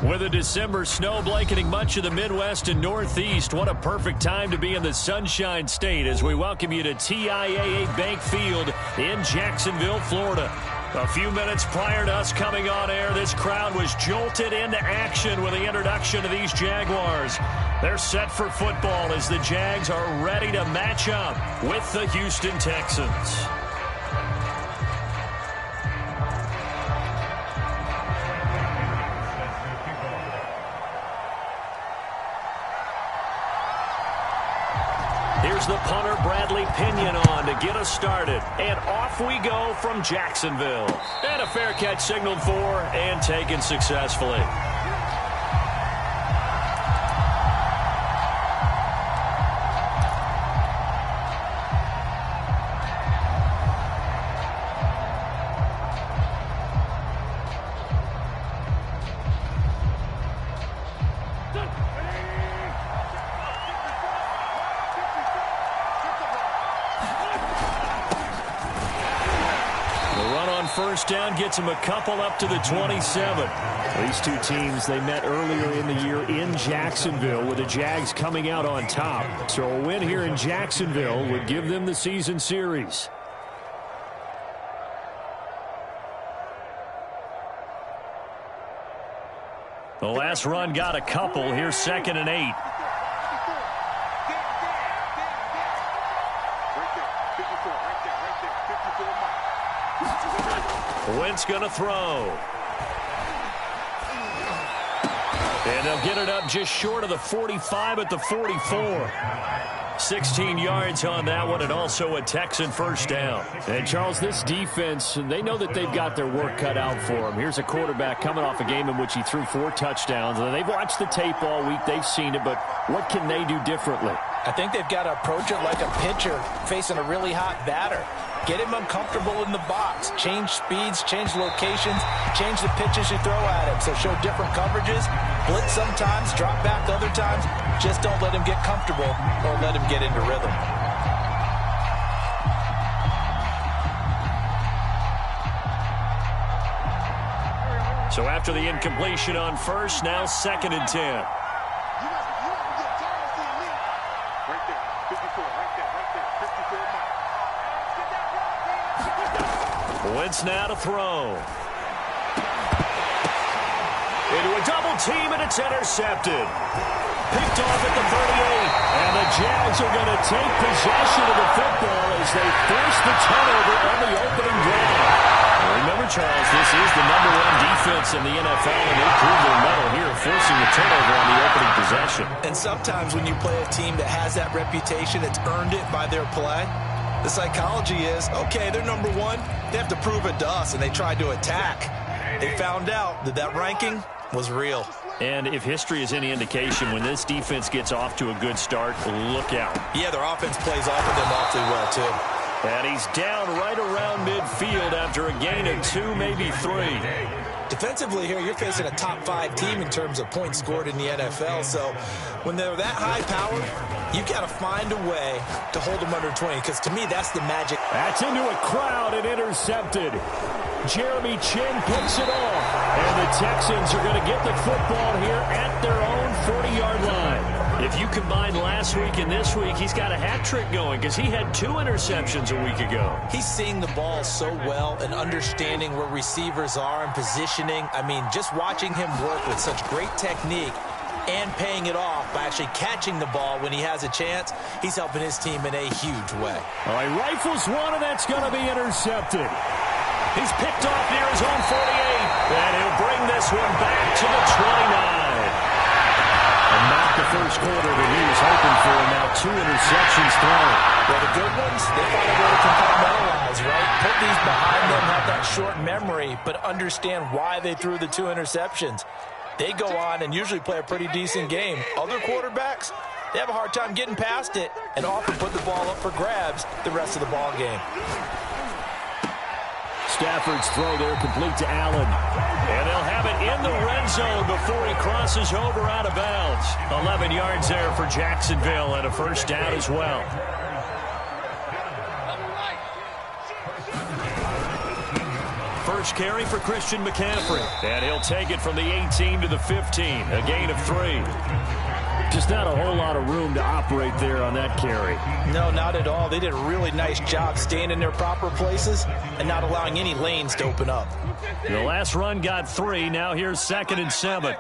With a December snow blanketing much of the Midwest and Northeast, what a perfect time to be in the Sunshine State as we welcome you to TIAA Bank Field in Jacksonville, Florida. A few minutes prior to us coming on air, this crowd was jolted into action with the introduction of these Jaguars. They're set for football as the Jags are ready to match up with the Houston Texans. Here's the punter, Bradley Pinion, on to get us started. And off we go from Jacksonville. And a fair catch signaled for and taken successfully. First down gets him a couple up to the 27. These two teams, they met earlier in the year in Jacksonville with the Jags coming out on top. So a win here in Jacksonville would give them the season series. The last run got a couple. Here's 2nd and 8. Wentz going to throw. And they'll get it up just short of the 45 at the 44. 16 yards on that one, and also a Texan first down. And, Charles, this defense, they know that they've got their work cut out for them. Here's a quarterback coming off a game in which he threw 4 touchdowns. And they've watched the tape all week. They've seen it, but what can they do differently? I think they've got to approach it like a pitcher facing a really hot batter. Get him uncomfortable in the box. Change speeds, change locations, change the pitches you throw at him. So show different coverages, blitz sometimes, drop back other times. Just don't let him get comfortable or let him get into rhythm. So after the incompletion on first, now 2nd and 10. Wentz now to throw. Into a double team, and it's intercepted. Picked off at the 38. And the Jags are going to take possession of the football as they force the turnover on the opening drive. Remember, Charles, this is the #1 defense in the NFL, and they prove their mettle here, forcing the turnover on the opening possession. And sometimes when you play a team that has that reputation, it's earned it by their play. The psychology is, okay, they're #1. They have to prove it to us, and they tried to attack. They found out that that ranking was real. And if history is any indication, when this defense gets off to a good start, look out. Yeah, their offense plays off of them awfully well, too. And he's down right around midfield after a gain of 2, maybe 3. Defensively here, you're facing a top 5 team in terms of points scored in the NFL. So when they're that high powered, you got to find a way to hold them under 20, because to me, that's the magic. That's into a crowd and intercepted. Jeremy Chin picks it off. And the Texans are going to get the football here at their own 40-yard line. If you combine last week and this week, he's got a hat trick going because he had 2 interceptions a week ago. He's seeing the ball so well and understanding where receivers are and positioning. I mean, just watching him work with such great technique and paying it off by actually catching the ball when he has a chance, he's helping his team in a huge way. All right, rifles one, and that's going to be intercepted. He's picked off near his own 48, and he'll bring this one back to the 29. And not the first quarter that he was hoping for. Now 2 interceptions thrown. Well, the good ones, they find a way to compartmentalize, right? Put these behind them, have that short memory, but understand why they threw the 2 interceptions. They go on and usually play a pretty decent game. Other quarterbacks, they have a hard time getting past it and often put the ball up for grabs the rest of the ball game. Stafford's throw there complete to Allen. And they'll have it in the red zone before he crosses over out of bounds. 11 yards there for Jacksonville and a first down as well. first carry for Christian McCaffrey. And he'll take it from the 18 to the 15. A gain of 3. Just not a whole lot of room to operate there on that carry. No, not at all. They did a really nice job staying in their proper places and not allowing any lanes to open up. The last run got 3. Now here's 2nd and 7.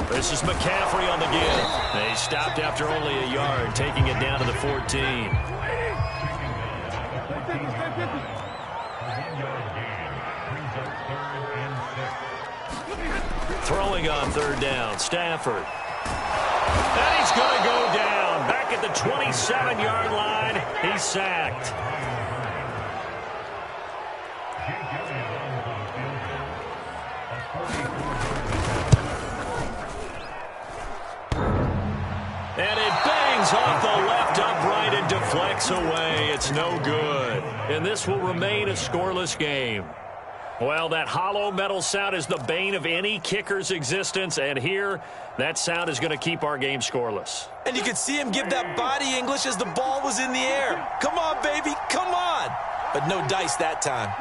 This is McCaffrey on the give. They stopped after only a yard, taking it down to the 14. Throwing on 3rd down, Stafford. And he's going to go down. Back at the 27-yard line, he's sacked. And it bangs off the left upright and deflects away. It's no good. And this will remain a scoreless game. Well, that hollow metal sound is the bane of any kicker's existence, and here, that sound is going to keep our game scoreless. And you could see him give that body English as the ball was in the air. Come on, baby, come on. But no dice that time.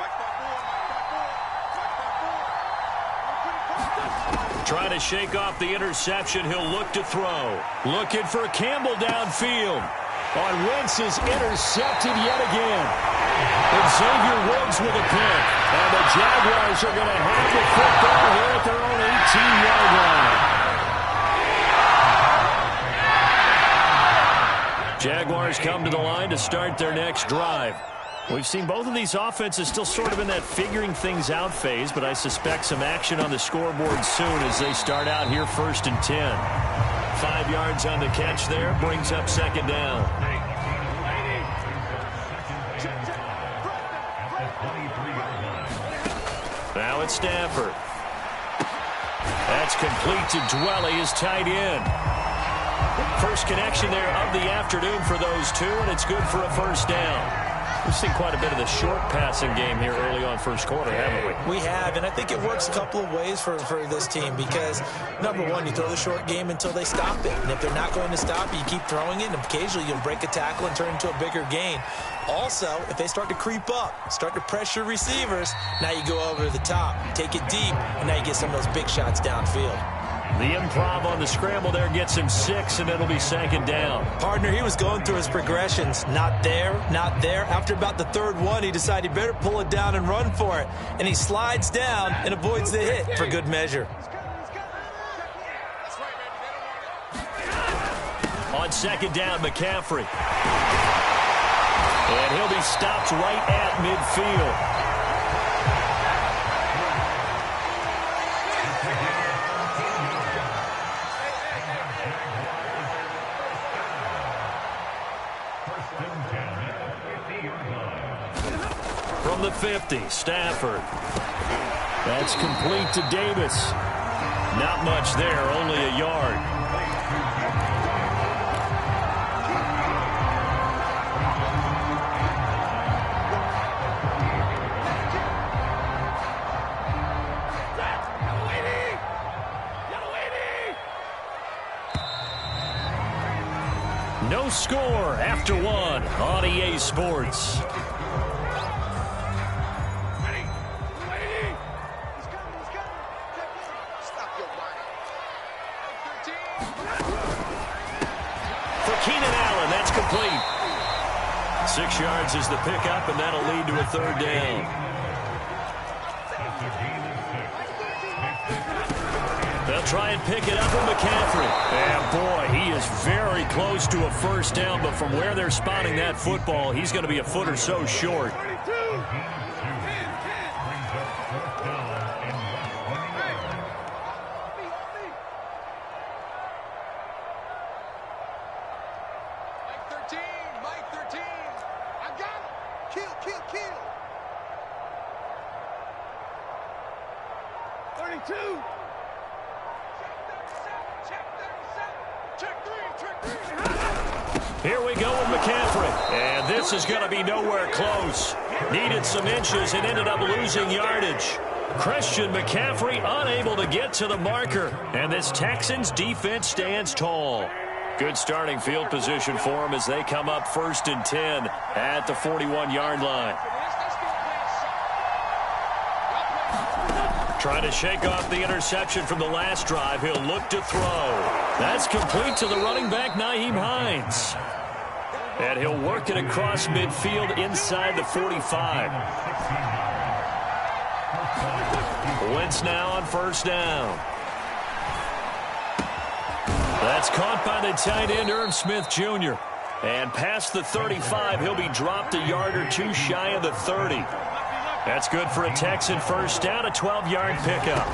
Trying to shake off the interception, he'll look to throw. Looking for Campbell downfield. On Wentz is intercepted yet again. Xavier Woods with a pick. And the Jaguars are going to have the football here at their own 18-yard line. Jaguars come to the line to start their next drive. We've seen both of these offenses still sort of in that figuring things out phase, but I suspect some action on the scoreboard soon as they start out here 1st and 10. 5 yards on the catch there, brings up 2nd down. Now it's Stafford. That's complete to Dwelly, his tight end. First connection there of the afternoon for those two, and it's good for a 1st down. We've seen quite a bit of the short passing game here early on 1st quarter, haven't we? We have, and I think it works a couple of ways for this team because, number one, you throw the short game until they stop it. And if they're not going to stop it, you keep throwing it, and occasionally you'll break a tackle and turn it into a bigger gain. Also, if they start to creep up, start to pressure receivers, now you go over the top, take it deep, and now you get some of those big shots downfield. The improv on the scramble there gets him 6, and it'll be 2nd down. Partner, he was going through his progressions. Not there, not there. After about the 3rd one, he decided he better pull it down and run for it. And he slides down and avoids the hit for good measure. On 2nd down, McCaffrey. And he'll be stopped right at midfield. From the 50, Stafford. That's complete to Davis. Not much there, only a yard. No score after 1 on EA Sports. For Keenan Allen, that's complete. 6 yards is the pickup, and that'll lead to a 3rd down. They'll try and pick it up with McCaffrey. And boy, he is very close to a 1st down, but from where they're spotting that football, he's going to be a foot or so short. Mike 13. I got him. Kill. 32. Check 3. Here we go with McCaffrey. And this is going to be nowhere close. Needed some inches and ended up losing yardage. Christian McCaffrey unable to get to the marker. And this Texans defense stands tall. Good starting field position for them as they come up 1st and 10 at the 41-yard line. Trying to shake off the interception from the last drive. He'll look to throw. That's complete to the running back, Nyheim Hines. And he'll work it across midfield inside the 45. Wentz now on first down. That's caught by the tight end, Irv Smith Jr. And past the 35, he'll be dropped a yard or two shy of the 30. That's good for a Texan first down, a 12-yard pickup.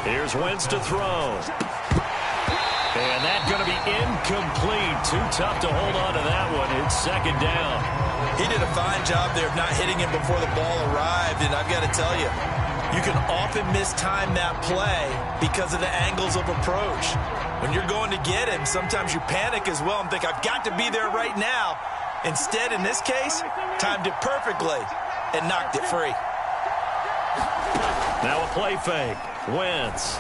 Here's Wentz to throw. And that's going to be incomplete. Too tough to hold on to that one. It's second down. He did a fine job there of not hitting him before the ball arrived, and I've got to tell you, you can often mistime that play because of the angles of approach. When you're going to get him, sometimes you panic as well and think, I've got to be there right now. Instead, in this case, timed it perfectly and knocked it free. Now a play fake. Wentz.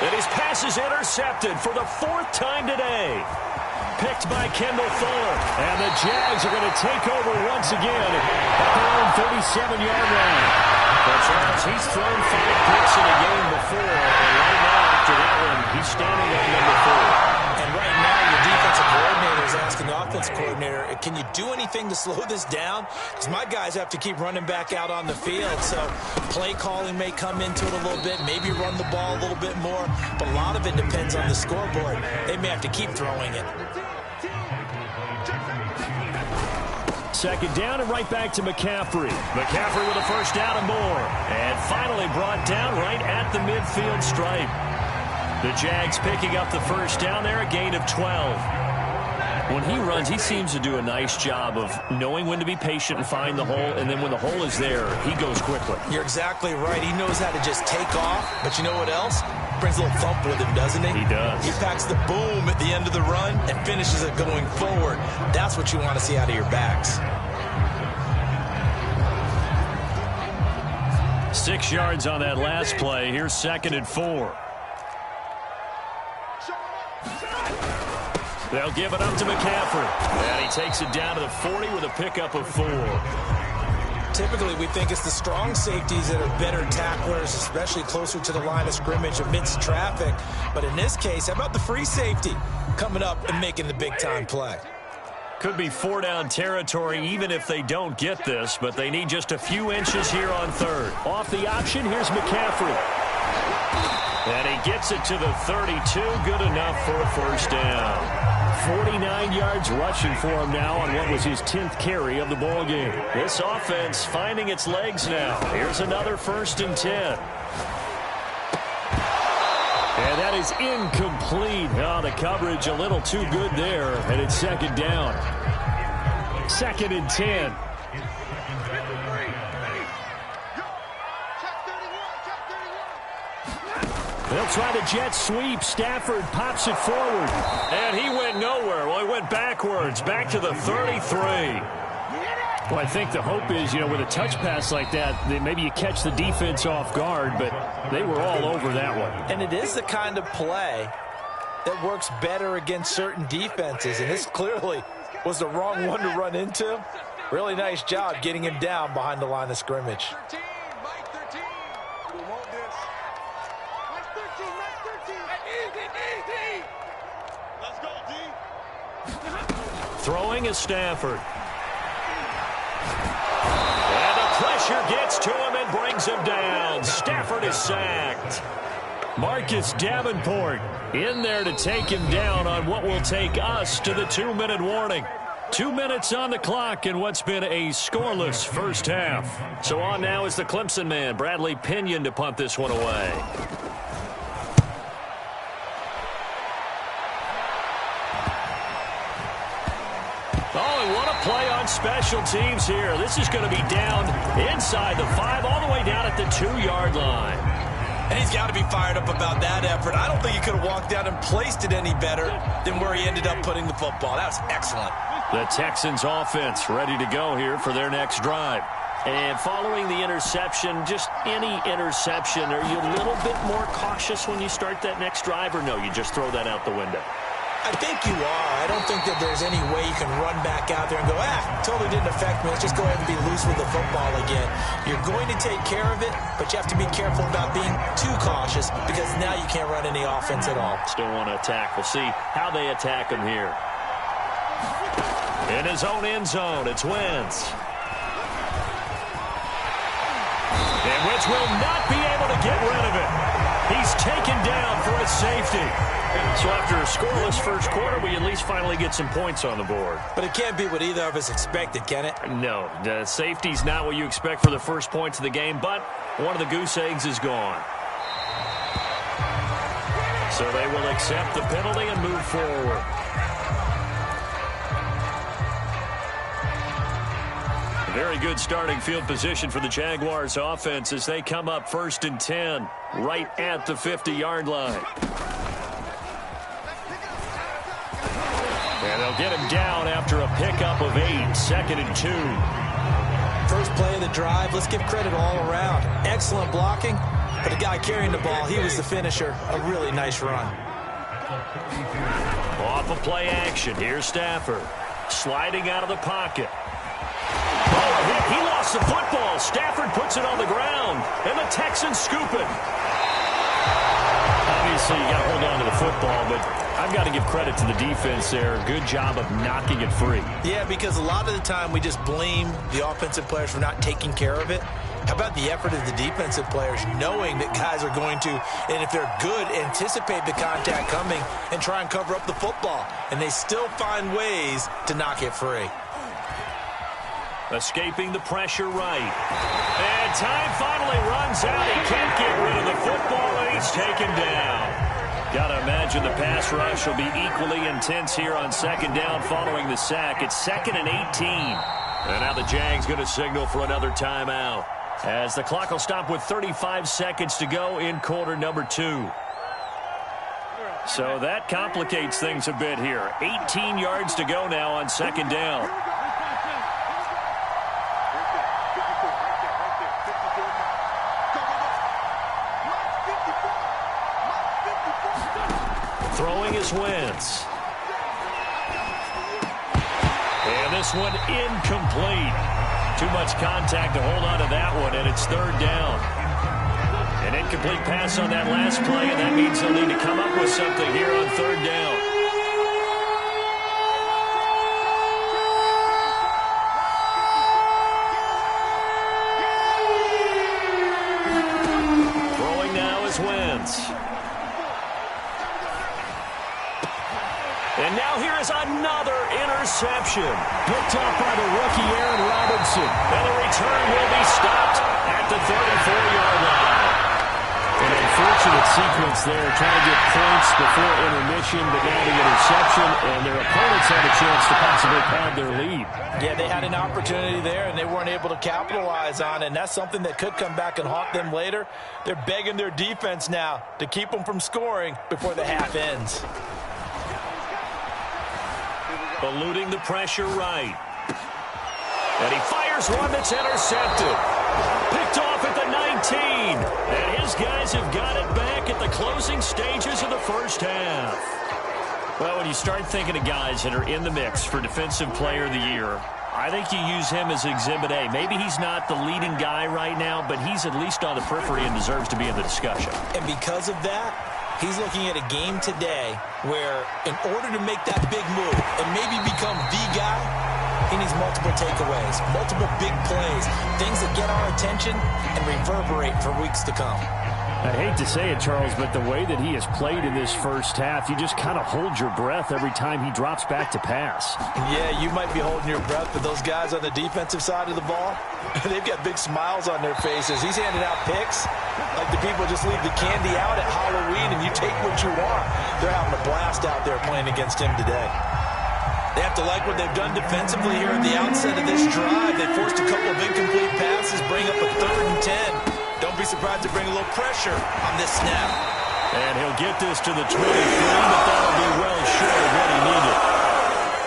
And his pass is intercepted for the fourth time today. Picked by Kendall Fuller. And the Jags are going to take over once again at their own 37-yard line. But Charles, he's thrown 5 picks in a game before. And right now, after that one, he's standing at number 4. And right now, your defensive coordinator is asking the offense coordinator, can you do anything to slow this down? Because my guys have to keep running back out on the field. So play calling may come into it a little bit, maybe run the ball a little bit more. But a lot of it depends on the scoreboard. They may have to keep throwing it. Second down and right back to McCaffrey. McCaffrey with a first down and more. And finally brought down right at the midfield stripe. The Jags picking up the first down there, a gain of 12. When he runs, he seems to do a nice job of knowing when to be patient and find the hole, and then when the hole is there, he goes quickly. You're exactly right. He knows how to just take off, but you know what else? Brings a little thump with him, doesn't he? He does. He packs the boom at the end of the run and finishes it going forward. That's what you want to see out of your backs. 6 yards on that last play. Here's 2nd and 4. They'll give it up to McCaffrey. And he takes it down to the 40 with a pickup of 4. Typically, we think it's the strong safeties that are better tacklers, especially closer to the line of scrimmage amidst traffic. But in this case, how about the free safety coming up and making the big-time play? Could be 4-down territory even if they don't get this, but they need just a few inches here on 3rd. Off the option, here's McCaffrey. And he gets it to the 32, good enough for a first down. 49 yards rushing for him now on what was his 10th carry of the ballgame. This offense finding its legs now. Here's another 1st and 10. And that is incomplete. Oh, the coverage a little too good there, and it's 2nd down. 2nd and 10. They'll try the jet sweep. Stafford pops it forward. And he went nowhere. Well, he went backwards, back to the 33. Well, I think the hope is, with a touch pass like that, maybe you catch the defense off guard, but they were all over that one. And it is the kind of play that works better against certain defenses, and this clearly was the wrong one to run into. Really nice job getting him down behind the line of scrimmage. Throwing is Stafford. And the pressure gets to him and brings him down. Stafford is sacked. Marcus Davenport in there to take him down on what will take us to the 2-minute warning. 2 minutes on the clock in what's been a scoreless first half. So on now is the Clemson man, Bradley Pinion, to punt this one away. Oh, and what a play on special teams here. This is going to be down inside the 5, all the way down at the 2-yard line. And he's got to be fired up about that effort. I don't think he could have walked down and placed it any better than where he ended up putting the football. That was excellent. The Texans offense ready to go here for their next drive. And following the interception, just any interception, are you a little bit more cautious when you start that next drive, or no, you just throw that out the window? I think you are. I don't think that there's any way you can run back out there and go, totally didn't affect me. Let's just go ahead and be loose with the football again. You're going to take care of it, but you have to be careful about being too cautious because now you can't run any offense at all. Still want to attack. We'll see how they attack him here. In his own end zone, it's Wentz. And Wentz will not be able to get rid of it. He's taken down for a safety. So after a scoreless first quarter, we at least finally get some points on the board. But it can't be what either of us expected, can it? No, the safety's not what you expect for the first points of the game, but one of the goose eggs is gone. So they will accept the penalty and move forward. Very good starting field position for the Jaguars offense as they come up 1st and 10 right at the 50-yard line. And they'll get him down after a pickup of 8, 2nd and 2. First play of the drive, let's give credit all around. Excellent blocking, but the guy carrying the ball, he was the finisher. A really nice run. Off of play action, here's Stafford. Sliding out of the pocket. He lost the football. Stafford puts it on the ground, and the Texans scoop it. Obviously, you got to hold on to the football, but I've got to give credit to the defense there. Good job of knocking it free. Yeah, because a lot of the time we just blame the offensive players for not taking care of it. How about the effort of the defensive players knowing that guys are going to, and if they're good, anticipate the contact coming and try and cover up the football. And they still find ways to knock it free. Escaping the pressure right. And time finally runs out. He can't get rid of the football, and he's taken down. Got to imagine the pass rush will be equally intense here on 2nd down following the sack. It's 2nd and 18. And now the Jags going to signal for another timeout, as the clock will stop with 35 seconds to go in quarter number 2. So that complicates things a bit here. 18 yards to go now on 2nd down. Throwing is Wentz. And this one incomplete. Too much contact to hold on to that one, and it's 3rd down. An incomplete pass on that last play, and that means they'll need to come up with something here on 3rd down. Throwing now is Wentz. And now here is another interception. Picked up by the rookie Aaron Robinson. And the return will be stopped at the 34-yard line. An unfortunate sequence there, trying to get points before intermission, but now the interception, and their opponents have a chance to possibly pad their lead. Yeah, they had an opportunity there, and they weren't able to capitalize on it, and that's something that could come back and haunt them later. They're begging their defense now to keep them from scoring before the half ends. Eluding the pressure right. And he fires one that's intercepted. Picked off at the 19. And his guys have got it back at the closing stages of the first half. Well, when you start thinking of guys that are in the mix for Defensive Player of the Year, I think you use him as Exhibit A. Maybe he's not the leading guy right now, but he's at least on the periphery and deserves to be in the discussion. And because of that, he's looking at a game today where in order to make that big move and maybe become the guy, he needs multiple takeaways, multiple big plays, things that get our attention and reverberate for weeks to come. I hate to say it, Charles, but the way that he has played in this first half, you just kind of hold your breath every time he drops back to pass. Yeah, you might be holding your breath, but those guys on the defensive side of the ball, they've got big smiles on their faces. He's handing out picks like the people just leave the candy out at Halloween and you take what you want. They're having a blast out there playing against him today. They have to like what they've done defensively here at the outset of this drive. They forced a couple of incomplete passes, bring up a 3rd and 10. Don't be surprised to bring a little pressure on this snap. And he'll get this to the 23, but that'll be well short of what he needed.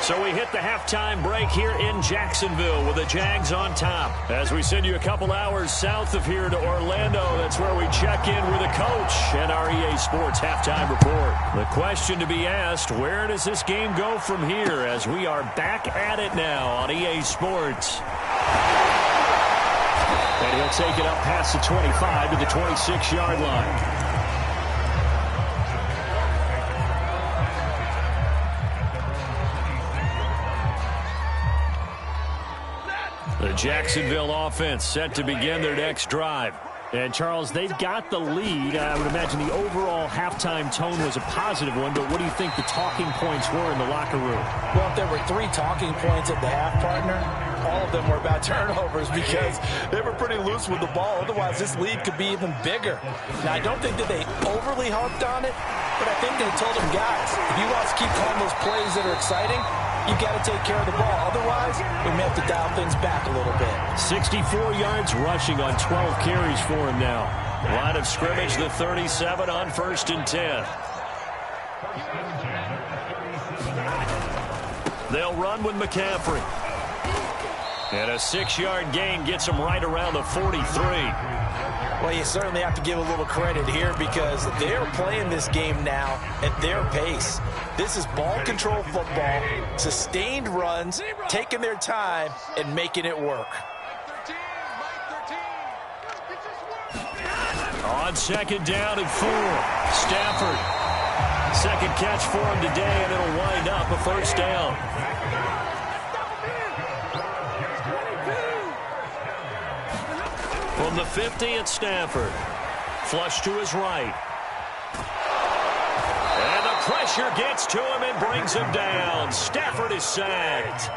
So we hit the half halftime break here in Jacksonville with the Jags on top. As we send you a couple hours south of here to Orlando, that's where we check in with the coach and our EA Sports halftime report. The question to be asked, where does this game go from here as we are back at it now on EA Sports? And he'll take it up past the 25 to the 26-yard line. The Jacksonville offense set to begin their next drive. And, Charles, they've got the lead. I would imagine the overall halftime tone was a positive one, but what do you think the talking points were in the locker room? Well, if there were 3 talking points at the half, partner, all of them were about turnovers because they were pretty loose with the ball. Otherwise, this lead could be even bigger. Now, I don't think that they overly harped on it, but I think they told them, guys, if you want to keep calling those plays that are exciting, you've got to take care of the ball. Otherwise, we may have to dial things back a little bit. 64 yards rushing on 12 carries for him now. Line of scrimmage, the 37 on 1st and 10. They'll run with McCaffrey. And a 6-yard gain gets him right around the 43. Well, you certainly have to give a little credit here because they're playing this game now at their pace. This is ball control football, sustained runs, taking their time, and making it work. On 2nd down and 4, Stafford. Second catch for him today, and it'll wind up a 1st down. From the 50 at Stafford. Flush to his right. And the pressure gets to him and brings him down. Stafford is sacked.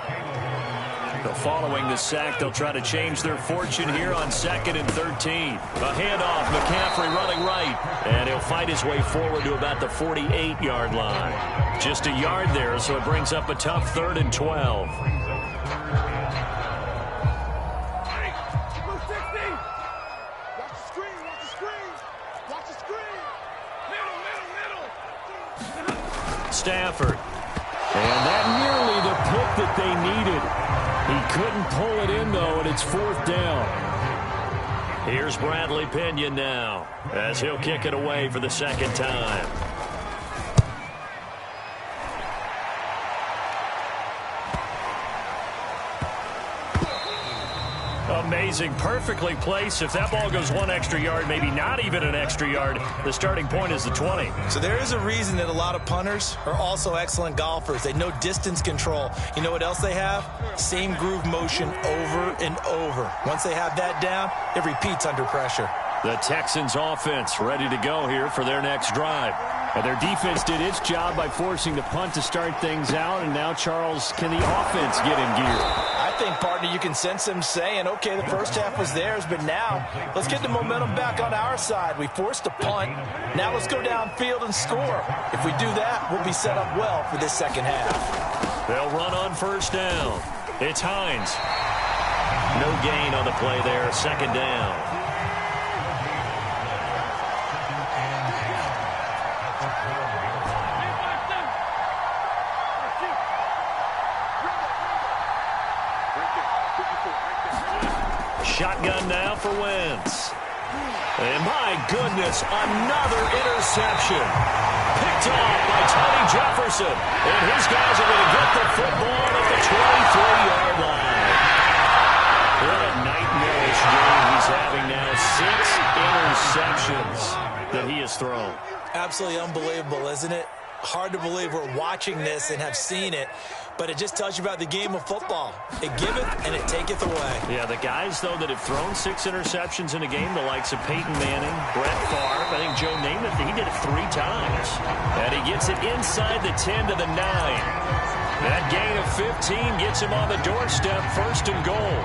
Following the sack, they'll try to change their fortune here on 2nd and 13. A handoff, McCaffrey running right. And he'll fight his way forward to about the 48-yard line. Just a yard there, so it brings up a tough 3rd and 12. Stafford. And that nearly the pick that they needed. He couldn't pull it in, though, and it's 4th down. Here's Bradley Pinion now as he'll kick it away for the 2nd time. Amazing, perfectly placed. If that ball goes 1 extra yard, maybe not even an extra yard, the starting point is the 20. So there is a reason that a lot of punters are also excellent golfers. They know distance control. You know what else they have? Same groove motion over and over. Once they have that down, it repeats under pressure. The Texans offense ready to go here for their next drive. And their defense did its job by forcing the punt to start things out, and now, Charles, can the offense get in gear? I think, partner, you can sense them saying, okay, the first half was theirs, but now let's get the momentum back on our side. We forced a punt. Now let's go downfield and score. If we do that, we'll be set up well for this 2nd half. They'll run on 1st down. It's Hines. No gain on the play there, 2nd down. Shotgun now for Wentz. And my goodness, another interception. Picked off by Tony Jefferson. And his guys are going to get the football at the 23-yard line. What a nightmarish game he's having now. 6 interceptions that he has thrown. Absolutely unbelievable, isn't it? Hard to believe we're watching this and have seen it, but it just tells you about the game of football. It giveth and it taketh away. Yeah, the guys, though, that have thrown 6 interceptions in a game, the likes of Peyton Manning, Brett Favre, I think Joe Namath, he did it 3 times. And he gets it inside the 10 to the 9. That gain of 15 gets him on the doorstep, 1st and goal.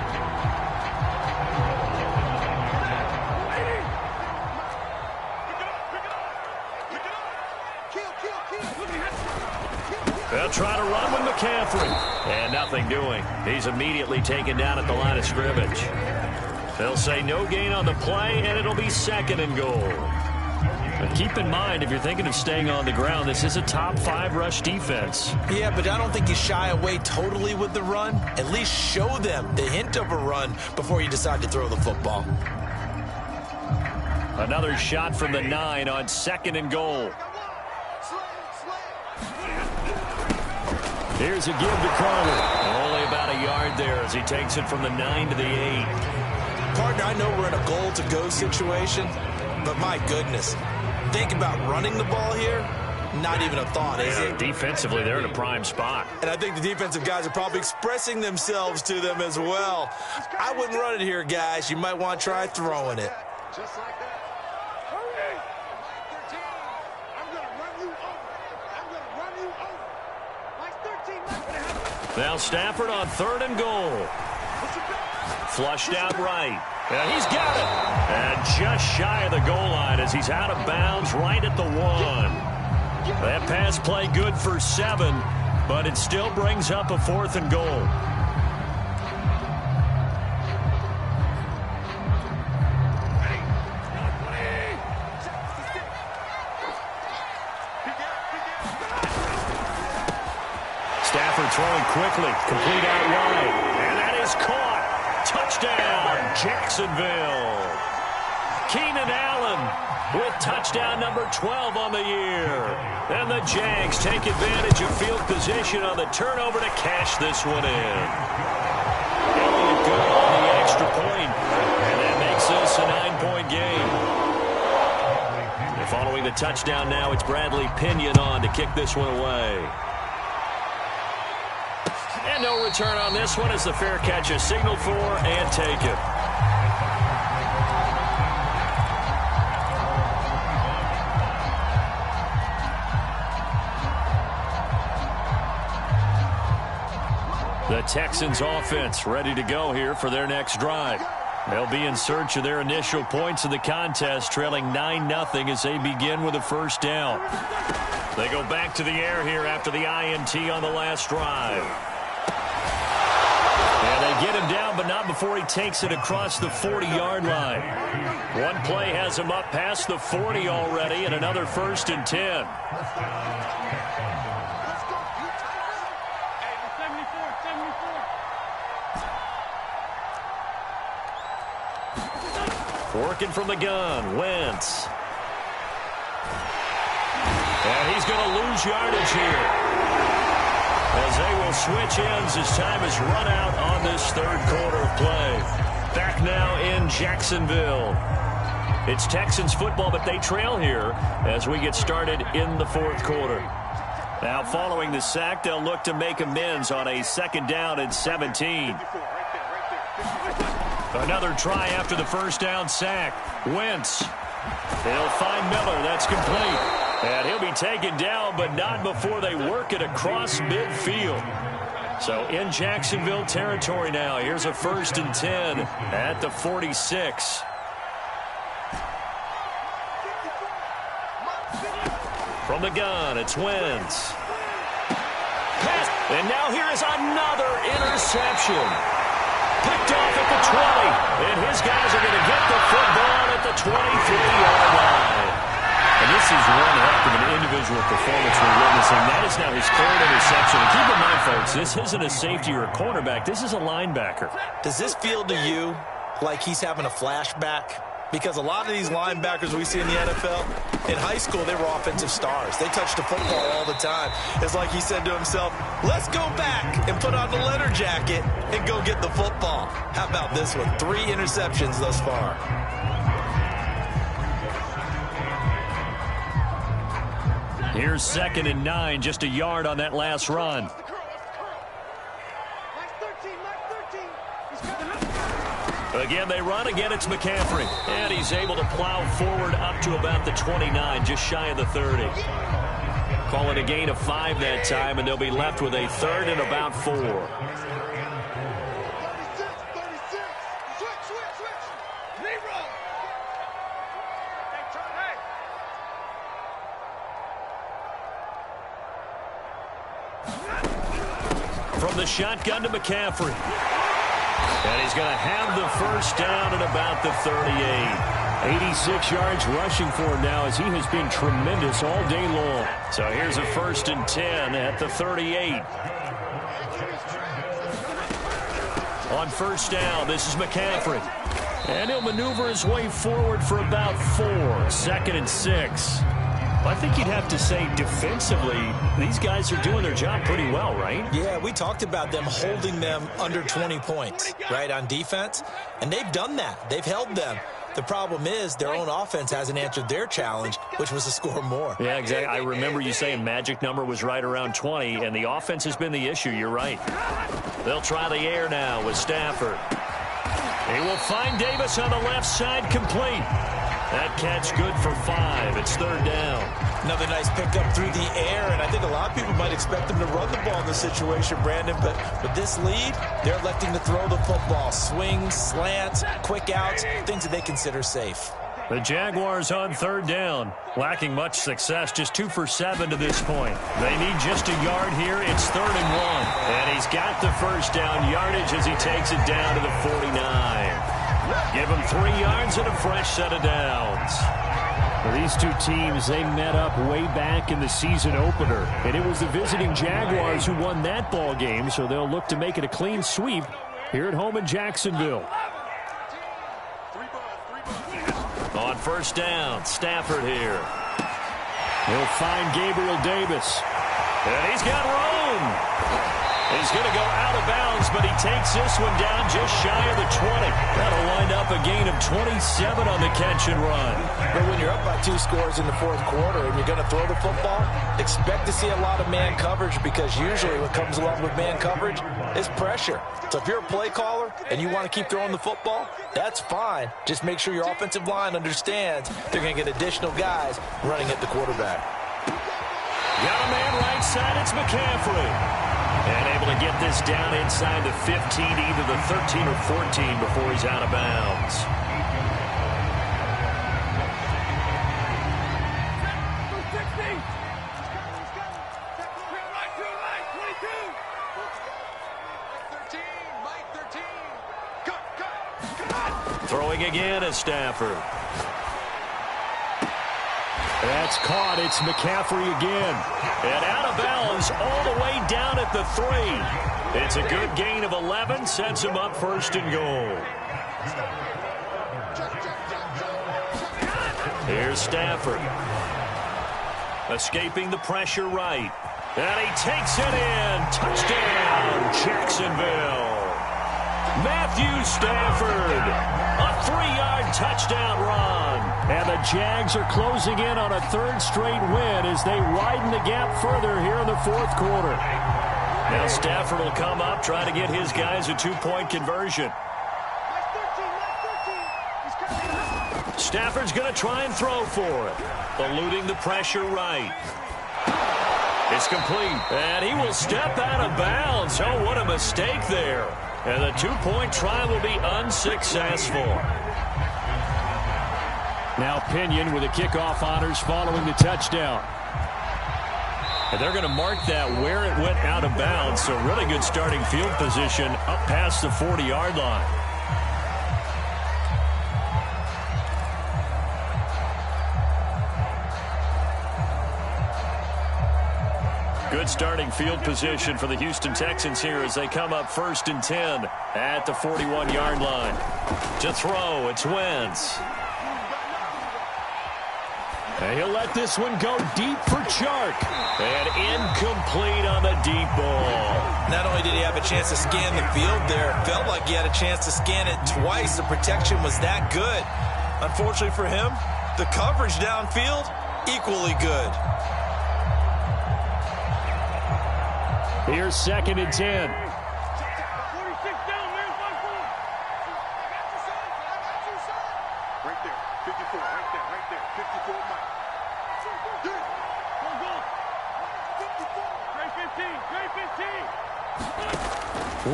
They'll try to run with McCaffrey. And nothing doing. He's immediately taken down at the line of scrimmage. They'll say no gain on the play, and it'll be 2nd and goal. Keep in mind, if you're thinking of staying on the ground, this is a top 5 rush defense. Yeah, but I don't think you shy away totally with the run. At least show them the hint of a run before you decide to throw the football. Another shot from the 9 on 2nd and goal. Here's a give to Carter. Only about a yard there as he takes it from the 9 to the 8. Partner, I know we're in a goal-to-go situation, but my goodness, think about running the ball here. Not even a thought, is it? Defensively, they're in a prime spot. And I think the defensive guys are probably expressing themselves to them as well. I wouldn't run it here, guys. You might want to try throwing it. Just like that. Hurry! 13. I'm going to run you over. I'm going to run you over. Like 13. Now Stafford on 3rd and goal. Flushed out right. And he's got it. And just shy of the goal line as he's out of bounds right at the 1. That pass play good for 7, but it still brings up a 4th and goal. Stafford throwing quickly, complete out wide, and that is caught. Touchdown, Jacksonville. Keenan Allen with touchdown number 12 on the year. And the Jags take advantage of field position on the turnover to cash this one in. Elliott good on the extra point, and that makes this a 9-point game. Following the touchdown now, it's Bradley Pinion on to kick this one away. And no return on this one as the fair catch is signaled for and taken. The Texans offense ready to go here for their next drive. They'll be in search of their initial points in the contest, trailing 9-0 as they begin with a first down. They go back to the air here after the INT on the last drive. And they get him down, but not before he takes it across the 40-yard line. One play has him up past the 40 already, and another 1st and 10. Working from the gun, Wentz. And he's going to lose yardage here, as they will switch ends as time is run out on this 3rd quarter of play. Back now in Jacksonville. It's Texans football, but they trail here as we get started in the 4th quarter. Now following the sack, they'll look to make amends on a 2nd down and 17. Another try after the first down sack. Wentz. They'll find Miller. That's complete. And he'll be taken down, but not before they work it across midfield. So in Jacksonville territory now. Here's a 1st and 10 at the 46. From the gun, it's Wentz. Pass. And now here is another interception. Picked off at the 20, and his guys are going to get the football at the 23-yard line. And this is one heck of an individual performance we're witnessing. That is now his 3rd interception. And keep in mind, folks, this isn't a safety or a cornerback. This is a linebacker. Does this feel to you like he's having a flashback? Because a lot of these linebackers we see in the NFL, in high school, they were offensive stars. They touched the football all the time. It's like he said to himself, let's go back and put on the leather jacket and go get the football. How about this one? 3 interceptions thus far. Here's 2nd and 9, just a yard on that last run. Again, they run. Again, it's McCaffrey. And he's able to plow forward up to about the 29, just shy of the 30. Call it a gain of 5 that time, and they'll be left with a 3rd and about 4. From the shotgun to McCaffrey. And he's going to have the first down at about the 38. 86 yards rushing for him now, as he has been tremendous all day long. So here's a 1st and 10 at the 38. On 1st down, this is McCaffrey. And he'll maneuver his way forward for about 4. 2nd and 6. I think you'd have to say defensively, these guys are doing their job pretty well, right? Yeah, we talked about them holding them under 20 points, right, on defense. And they've done that. They've held them. The problem is their own offense hasn't answered their challenge, which was to score more. Yeah, exactly. I remember you saying magic number was right around 20, and the offense has been the issue. You're right. They'll try the air now with Stafford. He will find Davis on the left side, complete. That catch good for 5. It's 3rd down. Another nice pickup through the air, and I think a lot of people might expect them to run the ball in this situation, Brandon, but with this lead, they're electing to throw the football. Swings, slants, quick outs, things that they consider safe. The Jaguars on 3rd down. Lacking much success, just 2 for 7 to this point. They need just a yard here. It's 3rd and 1. And he's got the 1st down yardage as he takes it down to the 49. Give him 3 yards and a fresh set of downs. Well, these two teams, they met up way back in the season opener. And it was the visiting Jaguars who won that ball game, so they'll look to make it a clean sweep here at home in Jacksonville. On 1st down, Stafford here. He'll find Gabriel Davis. And he's got room. He's going to go out of bounds, but he takes this one down just shy of the 20. That'll wind up a gain of 27 on the catch and run. But when you're up by 2 scores in the 4th quarter and you're going to throw the football, expect to see a lot of man coverage, because usually what comes along with man coverage is pressure. So if you're a play caller and you want to keep throwing the football, that's fine. Just make sure your offensive line understands they're going to get additional guys running at the quarterback. Got a man right side. It's McCaffrey. And able to get this down inside the 15, either the 13 or 14 before he's out of bounds. Throwing again is Stafford. That's caught. It's McCaffrey again. And out of bounds all the way down at the 3. It's a good gain of 11. Sets him up 1st and goal. Here's Stafford. Escaping the pressure right. And he takes it in. Touchdown, Jacksonville. Matthew Stafford. A 3-yard touchdown run. And the Jags are closing in on a 3rd straight win as they widen the gap further here in the 4th quarter. Now Stafford will come up, try to get his guys a 2-point conversion. Stafford's going to try and throw for it. Eluding the pressure right. It's complete. And he will step out of bounds. Oh, what a mistake there. And the 2-point try will be unsuccessful. Now Pinion with the kickoff honors following the touchdown. And they're going to mark that where it went out of bounds. So really good starting field position up past the 40-yard line. Good starting field position for the Houston Texans here as they come up 1st and 10 at the 41-yard line. To throw, it's Wentz. And he'll let this one go deep for Chark. And incomplete on the deep ball. Not only did he have a chance to scan the field there, it felt like he had a chance to scan it twice. The protection was that good. Unfortunately for him, the coverage downfield, equally good. Here's 2nd and 10.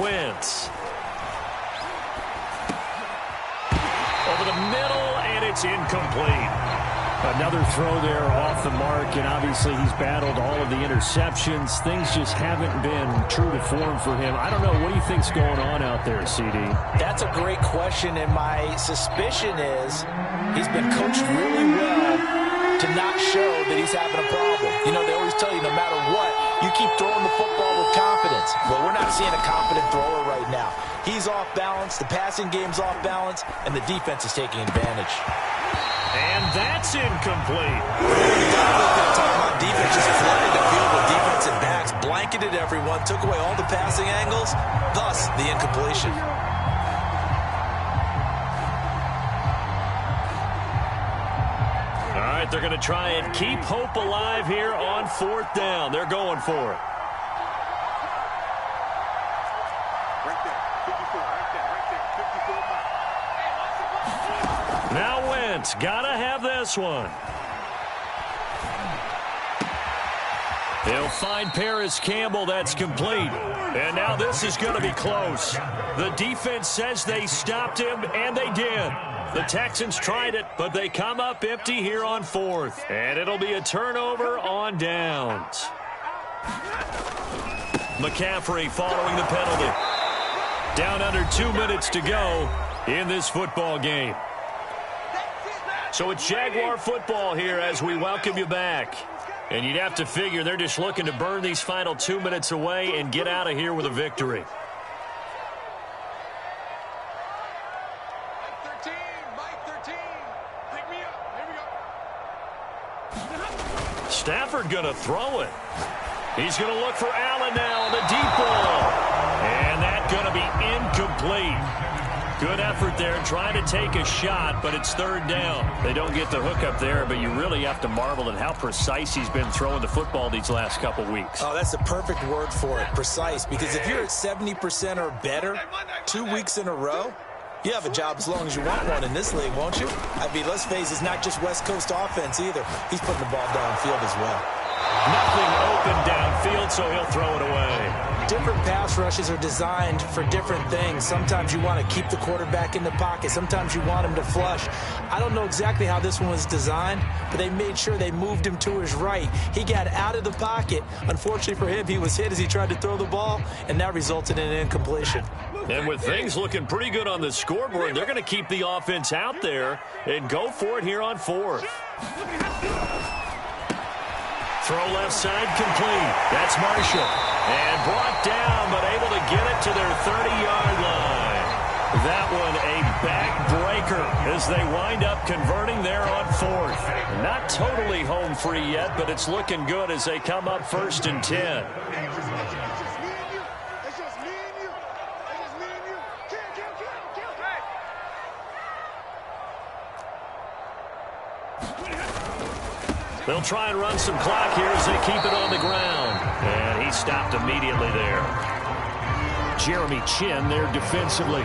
Wentz. Over the middle, and it's incomplete. Another throw there off the mark, and obviously he's battled all of the interceptions. Things just haven't been true to form for him. I don't know. What do you think's going on out there, CD? That's a great question, and my suspicion is he's been coached really well to not show that he's having a problem. You know, they always tell you no matter what, you keep throwing the football with confidence. Well, we're not seeing a confident thrower right now. He's off balance, the passing game's off balance, and the defense is taking advantage. And that's incomplete. Defense just flooded the field with defensive backs, blanketed everyone, took away all the passing angles, thus the incompletion. All right, they're going to try and keep hope alive here on 4th down. They're going for it. Now Wentz, gotta have this one. He'll find Paris Campbell. That's complete. And now this is going to be close. The defense says they stopped him, and they did. The Texans tried it, but they come up empty here on 4th. And it'll be a turnover on downs. McCaffrey following the penalty. Down under 2 minutes to go in this football game. So it's Jaguar football here as we welcome you back. And you'd have to figure they're just looking to burn these final 2 minutes away and get out of here with a victory. Mike 13. Pick me up. Here we go. Stafford going to throw it. He's going to look for Allen now on the deep ball. And that's going to be incomplete. Good effort there, trying to take a shot, but it's 3rd down. They don't get the hook up there, but you really have to marvel at how precise he's been throwing the football these last couple weeks. Oh, that's the perfect word for it, precise, because if you're at 70% or better 2 weeks in a row, you have a job as long as you want one in this league, won't you? I mean, let's face it, it's not just West Coast offense either. He's putting the ball downfield as well. Nothing open downfield, so he'll throw it away. Different pass rushes are designed for different things. Sometimes you want to keep the quarterback in the pocket. Sometimes you want him to flush. I don't know exactly how this one was designed, but they made sure they moved him to his right. He got out of the pocket. Unfortunately for him, he was hit as he tried to throw the ball, and that resulted in an incompletion. And with things looking pretty good on the scoreboard, they're going to keep the offense out there and go for it here on 4th. Throw left side complete. That's Marshall. And brought down, but able to get it to their 30-yard line. That one a backbreaker as they wind up converting there on 4th. Not totally home free yet, but it's looking good as they come up 1st and 10. They'll try and run some clock here as they keep it on the ground. And he stopped immediately there. Jeremy Chin there defensively.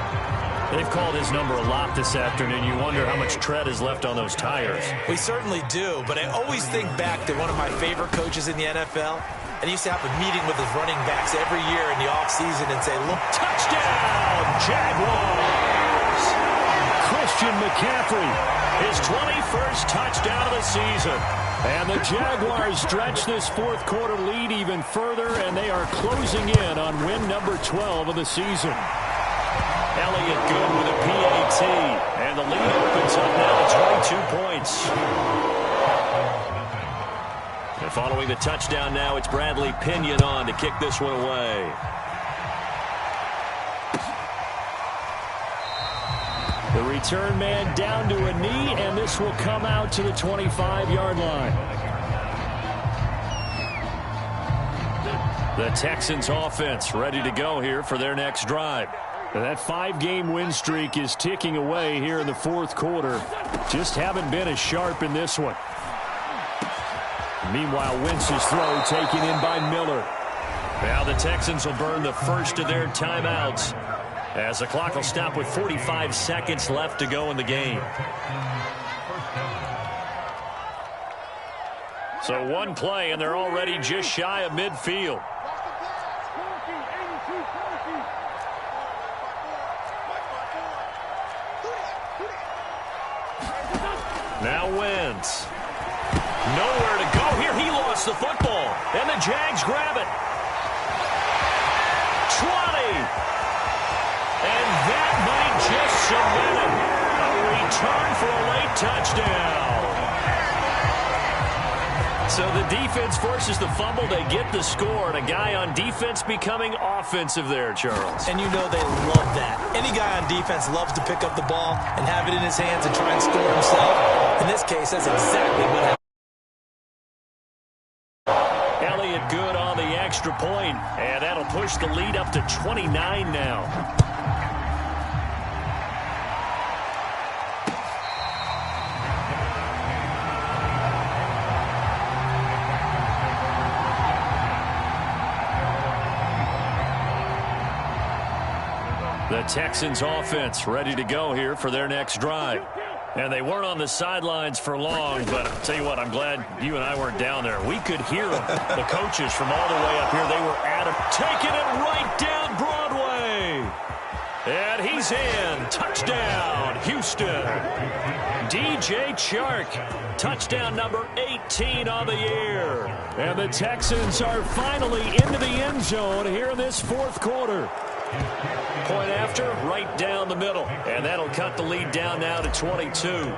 They've called his number a lot this afternoon. You wonder how much tread is left on those tires. We certainly do, but I always think back to one of my favorite coaches in the NFL. And he used to have a meeting with his running backs every year in the offseason and say, look, touchdown, Jaguars! Christian McCaffrey, his 21st touchdown of the season. And the Jaguars stretch this 4th quarter lead even further, and they are closing in on win number 12 of the season. Elliott good with a PAT, and the lead opens up now to 22 points. And following the touchdown now, it's Bradley Pinion on to kick this one away. The return man down to a knee, and this will come out to the 25-yard line. The Texans offense ready to go here for their next drive. And that 5-game win streak is ticking away here in the 4th quarter. Just haven't been as sharp in this one. Meanwhile, Wentz's throw taken in by Miller. Now the Texans will burn the first of their timeouts, as the clock will stop with 45 seconds left to go in the game. So one play, and they're already just shy of midfield. Now Wentz. Nowhere to go here. He lost the football. And the Jags grab it. 20. And that might just cement it. A return for a late touchdown. So the defense forces the fumble. They get the score, and a guy on defense becoming offensive there, Charles. And you know they love that. Any guy on defense loves to pick up the ball and have it in his hands and try and score himself. In this case, that's exactly what happened. Elliott good on the extra point, and that'll push the lead up to 29 now. The Texans offense ready to go here for their next drive. And they weren't on the sidelines for long, but I'll tell you what, I'm glad you and I weren't down there. We could hear them, the coaches from all the way up here. They were at him, taking it right down Broadway. And he's in. Touchdown, Houston. DJ Chark, touchdown number 18 on the year. And the Texans are finally into the end zone here in this fourth quarter. Point after, right down the middle. And that'll cut the lead down now to 22.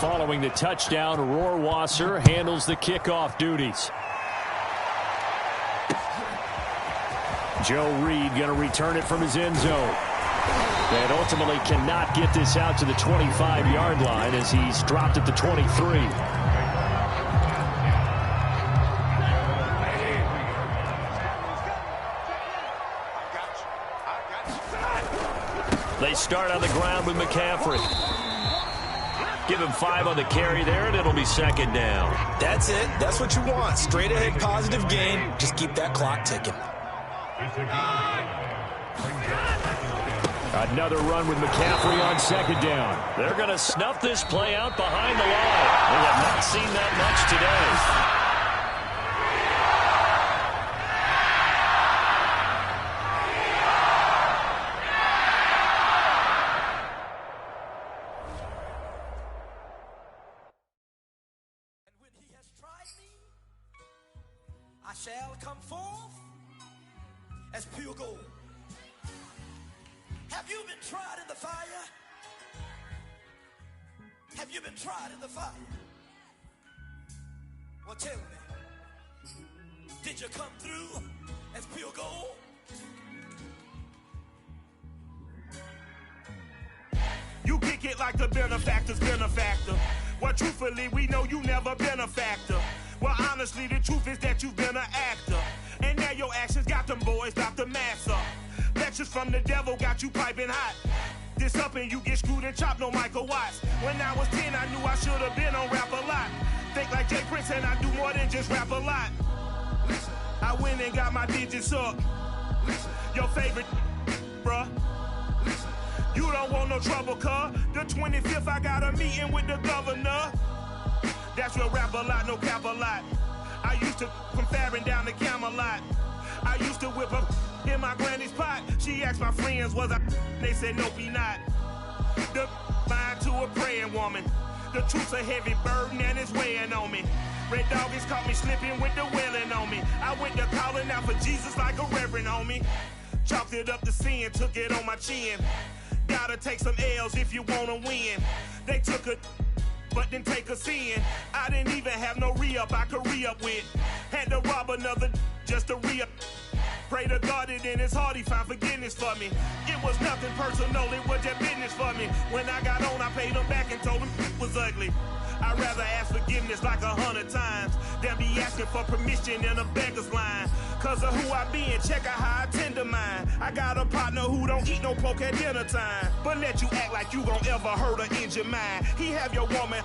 Following the touchdown, Rohrwasser handles the kickoff duties. Joe Reed going to return it from his end zone. And ultimately cannot get this out to the 25-yard line as he's dropped at the 23. They start on the ground with McCaffrey. Give him 5 on the carry there, and it'll be second down. That's it. That's what you want. Straight ahead positive gain. Just keep that clock ticking. Another run with McCaffrey on second down. They're going to snuff this play out behind the line. We have not seen that much today. I shall come forth as pure gold. Have you been tried in the fire? Have you been tried in the fire? Well, tell me, did you come through as pure gold? You kick it like the benefactor's benefactor. Well, truthfully, we know you never been a factor. Well, honestly, the truth is that you've been an actor. And now your actions got them boys about to mass up. Lectures from the devil got you piping hot. This up and you get screwed and chopped, no Michael Watts. When I was 10, I knew I should have been on rap a lot. Think like Jay Prince and I do more than just rap a lot. Listen, I went and got my digits up. Listen, your favorite, bruh. Listen, you don't want no trouble, cuz. The 25th, I got a meeting with the governor. That's real rap a lot, no cap a lot. I used to come faring down the Camelot. I used to whip up in my granny's pot. She asked my friends, was I? They said, nope, he not. The line to a praying woman. The truth's a heavy burden and it's weighing on me. Red doggies caught me slipping with the wailing on me. I went to calling out for Jesus like a reverend on me. Chalked it up to sin, took it on my chin. Gotta take some L's if you wanna win. They took a but didn't take a sin. I didn't even have no re-up I could re-up with. Had to rob another just to re-up. Pray to God that in his heart he found forgiveness for me. It was nothing personal, it was just business for me. When I got on, I paid him back and told him it was ugly. I'd rather ask forgiveness like 100 times than be asking for permission in a beggar's line. Cause of who I be and check out how I tend to mine. I got a partner who don't eat no pork at dinner time, but let you act like you gon' ever hurt or injure mine. He have your woman